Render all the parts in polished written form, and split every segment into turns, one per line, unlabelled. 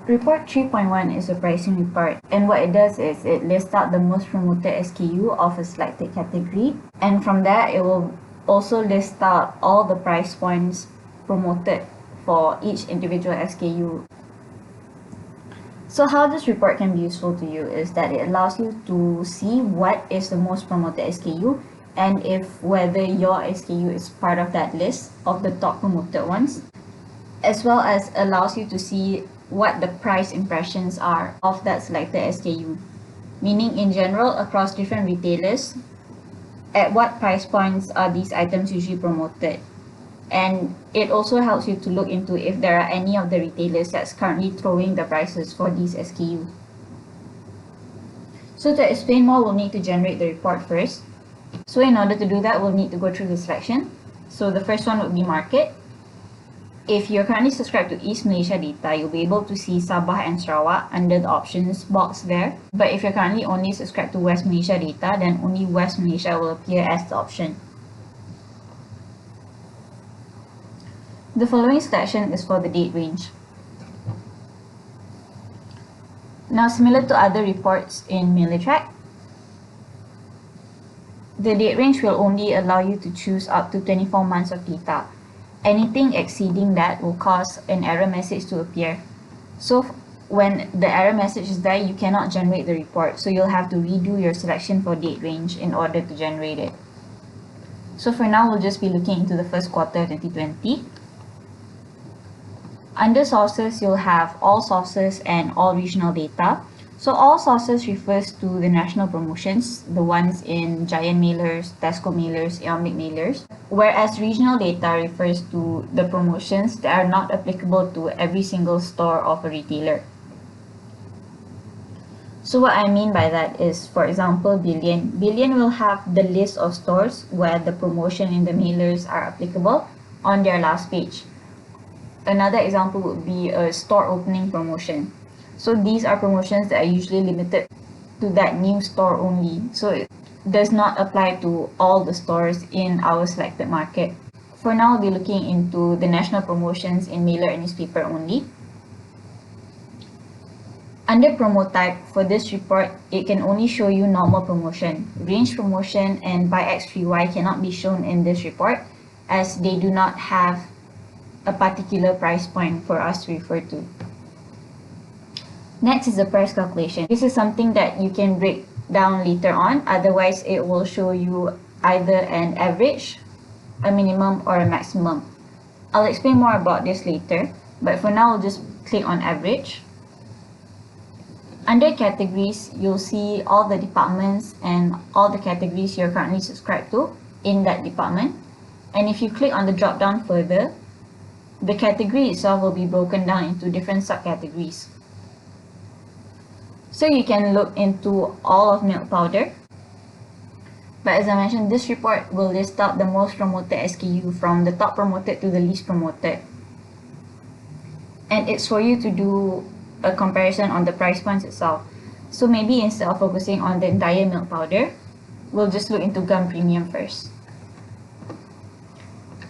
Report 3.1 is a pricing report, and what it does is it lists out the most promoted SKU of a selected category, and from there it will also list out all the price points promoted for each individual SKU. So how this report can be useful to you is that it allows you to see what is the most promoted SKU and if whether your SKU is part of that list of the top promoted ones, as well as allows you to see what the price impressions are of that selected SKU, meaning in general across different retailers, at what price points are these items usually promoted. And it also helps you to look into if there are any of the retailers that's currently throwing the prices for these SKU. So to explain more, we'll need to generate the report first. So in order to do that, we'll need to go through the selection. So the first one would be market. If you're currently subscribed to East Malaysia data, you'll be able to see Sabah and Sarawak under the options box there. But if you're currently only subscribed to West Malaysia data, then only West Malaysia will appear as the option. The following selection is for the date range. Now, similar to other reports in MailerTrack, the date range will only allow you to choose up to 24 months of data. Anything exceeding that will cause an error message to appear. So when the error message is there, you cannot generate the report. So you'll have to redo your selection for date range in order to generate it. So for now, we'll just be looking into the first quarter of 2020. Under sources, you'll have all sources and all regional data. So all sources refers to the national promotions, the ones in Giant mailers, Tesco mailers, Eomic mailers, whereas regional data refers to the promotions that are not applicable to every single store of a retailer. So what I mean by that is, for example, Billion. Billion will have the list of stores where the promotion in the mailers are applicable on their last page. Another example would be a store opening promotion. So these are promotions that are usually limited to that new store only. So it does not apply to all the stores in our selected market. For now, we'll be looking into the national promotions in mailer and newspaper only. Under promo type, for this report, it can only show you normal promotion. Range promotion and buy X free Y cannot be shown in this report as they do not have a particular price point for us to refer to. Next is the price calculation. This is something that you can break down later on, otherwise it will show you either an average, a minimum, or a maximum. I'll explain more about this later, but for now, we'll just click on average. Under categories, you'll see all the departments and all the categories you're currently subscribed to in that department. And if you click on the drop down further, the category itself will be broken down into different subcategories. So you can look into all of milk powder. But as I mentioned, this report will list out the most promoted SKU from the top promoted to the least promoted. And it's for you to do a comparison on the price points itself. So maybe instead of focusing on the entire milk powder, we'll just look into gum premium first.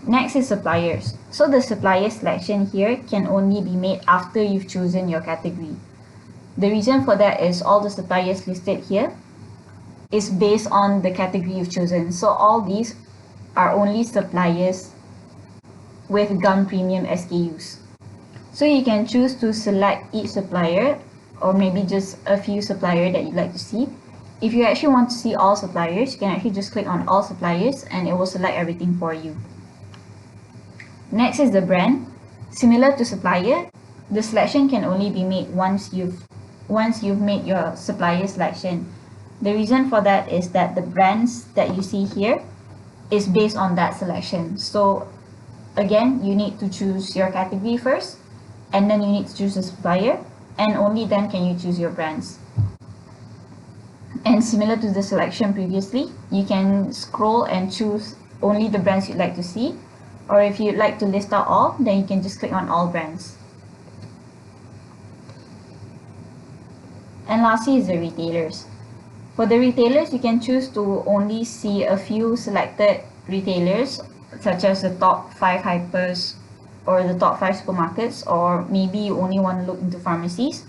Next is suppliers. So the supplier selection here can only be made after you've chosen your category. The reason for that is all the suppliers listed here is based on the category you've chosen. So all these are only suppliers with gum premium SKUs. So you can choose to select each supplier or maybe just a few suppliers that you'd like to see. If you actually want to see all suppliers, you can actually just click on all suppliers and it will select everything for you. Next is the brand. Similar to supplier, the selection can only be made once you've made your supplier selection. The reason for that is that the brands that you see here is based on that selection. So again, you need to choose your category first, and then you need to choose a supplier, and only then can you choose your brands. And similar to the selection previously, you can scroll and choose only the brands you'd like to see, or if you'd like to list out all, then you can just click on all brands. And lastly is the retailers. For the retailers, you can choose to only see a few selected retailers, such as the top 5 hypers or the top 5 supermarkets, or maybe you only want to look into pharmacies.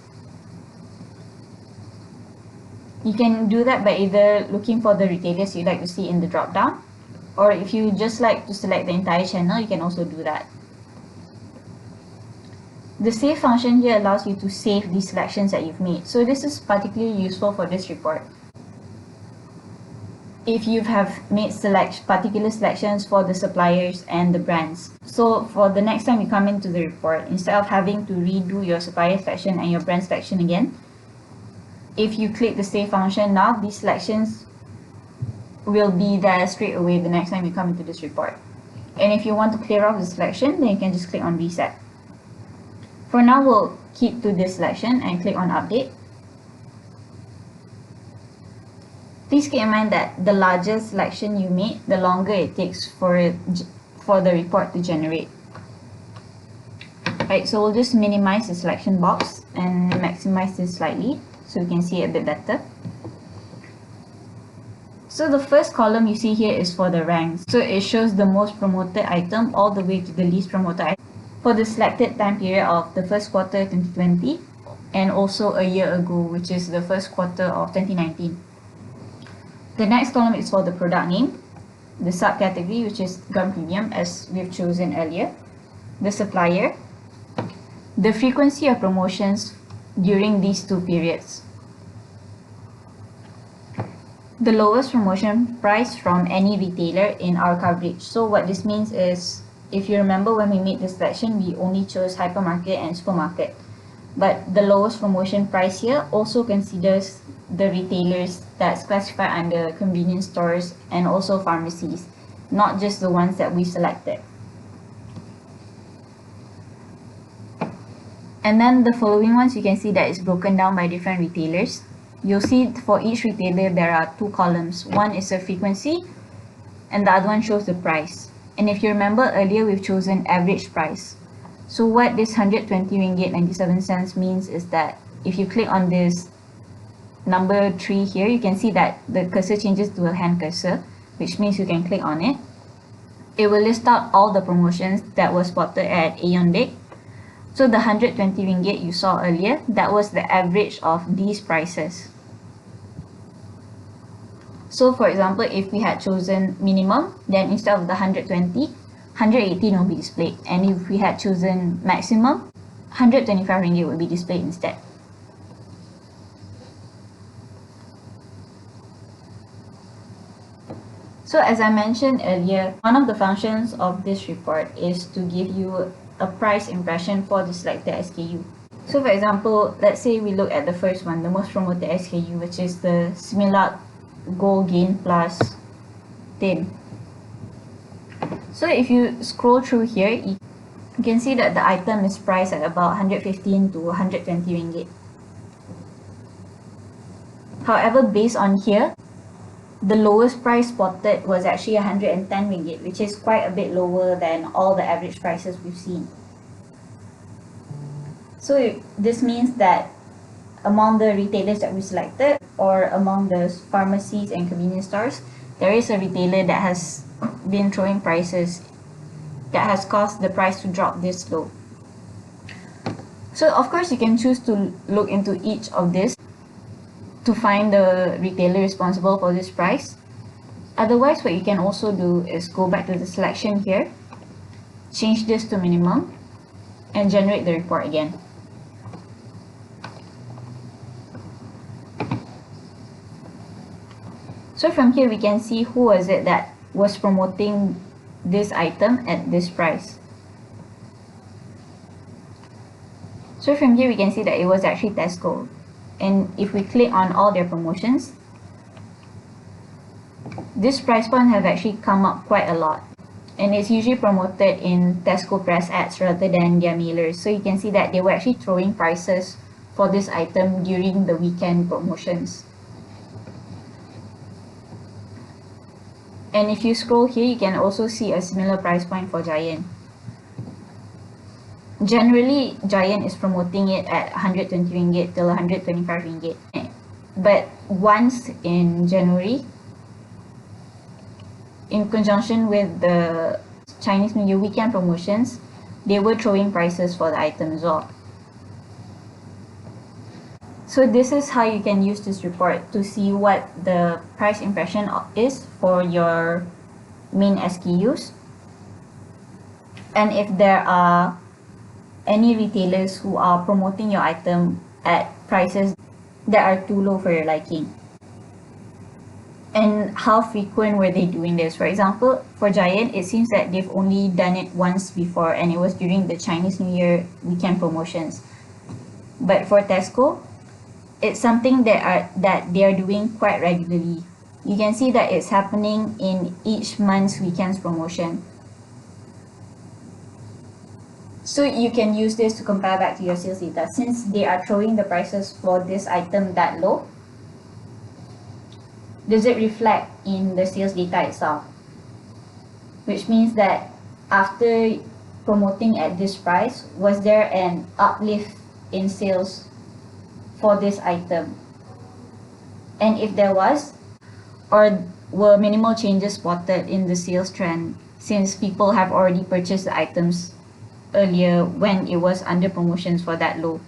You can do that by either looking for the retailers you'd like to see in the drop down, or if you just like to select the entire channel, you can also do that. The save function here allows you to save the selections that you've made. So this is particularly useful for this report. If you have made particular selections for the suppliers and the brands. So for the next time you come into the report, instead of having to redo your supplier selection and your brand selection again, if you click the save function now, these selections will be there straight away the next time you come into this report. And if you want to clear off the selection, then you can just click on reset. For now, we'll keep to this selection and click on update. Please keep in mind that the larger selection you make, the longer it takes for the report to generate. Right, so we'll just minimize the selection box and maximize this slightly so we can see it a bit better. So the first column you see here is for the ranks. So it shows the most promoted item all the way to the least promoted item for the selected time period of the first quarter 2020 and also a year ago, which is the first quarter of 2019. The next column is for the product name, the subcategory, which is gum premium as we've chosen earlier, the supplier, the frequency of promotions during these two periods, the lowest promotion price from any retailer in our coverage. So what this means is, if you remember when we made this selection, we only chose hypermarket and supermarket. But the lowest promotion price here also considers the retailers that's classified under convenience stores and also pharmacies, not just the ones that we selected. And then the following ones, you can see that it's broken down by different retailers. You'll see for each retailer there are two columns. One is the frequency and the other one shows the price. And if you remember earlier, we've chosen average price. So what this 120 ringgit 97 cents means is that if you click on this number 3 here, you can see that the cursor changes to a hand cursor, which means you can click on it. It will list out all the promotions that were spotted at Aeon Big. So the 120 ringgit you saw earlier, that was the average of these prices. So for example, if we had chosen minimum, then instead of the 120, 118 will be displayed. And if we had chosen maximum, 125 ringgit will be displayed instead. So as I mentioned earlier, one of the functions of this report is to give you a price impression for the selected SKU. So for example, let's say we look at the first one, the most promoted SKU, which is the Similac Gold Gain Plus tin. So if you scroll through here, you can see that the item is priced at about 115 to 120 ringgit. However, based on here, the lowest price spotted was actually 110 ringgit, which is quite a bit lower than all the average prices we've seen. So this means that among the retailers that we selected, or among the pharmacies and convenience stores, there is a retailer that has been throwing prices that has caused the price to drop this low. So of course you can choose to look into each of this to find the retailer responsible for this price. Otherwise, what you can also do is go back to the selection here, change this to minimum, and generate the report again. So from here we can see who was it that was promoting this item at this price. So from here we can see that it was actually Tesco. And if we click on all their promotions, this price point have actually come up quite a lot. And it's usually promoted in Tesco press ads rather than their mailers. So you can see that they were actually throwing prices for this item during the weekend promotions. And if you scroll here, you can also see a similar price point for Giant. Generally, Giant is promoting it at 120 ringgit till 125 ringgit. But once in January, in conjunction with the Chinese New Year weekend promotions, they were throwing prices for the item as well. So this is how you can use this report to see what the price impression is for your main SKUs, and if there are any retailers who are promoting your item at prices that are too low for your liking. And how frequent were they doing this? For example, for Giant, it seems that they've only done it once before, and it was during the Chinese New Year weekend promotions. But for Tesco, it's something that they are doing quite regularly. You can see that it's happening in each month's weekend's promotion. So you can use this to compare back to your sales data. Since they are throwing the prices for this item that low, does it reflect in the sales data itself? Which means that after promoting at this price, was there an uplift in sales for this item? And if there was, or were minimal changes spotted in the sales trend since people have already purchased the items earlier when it was under promotions for that low?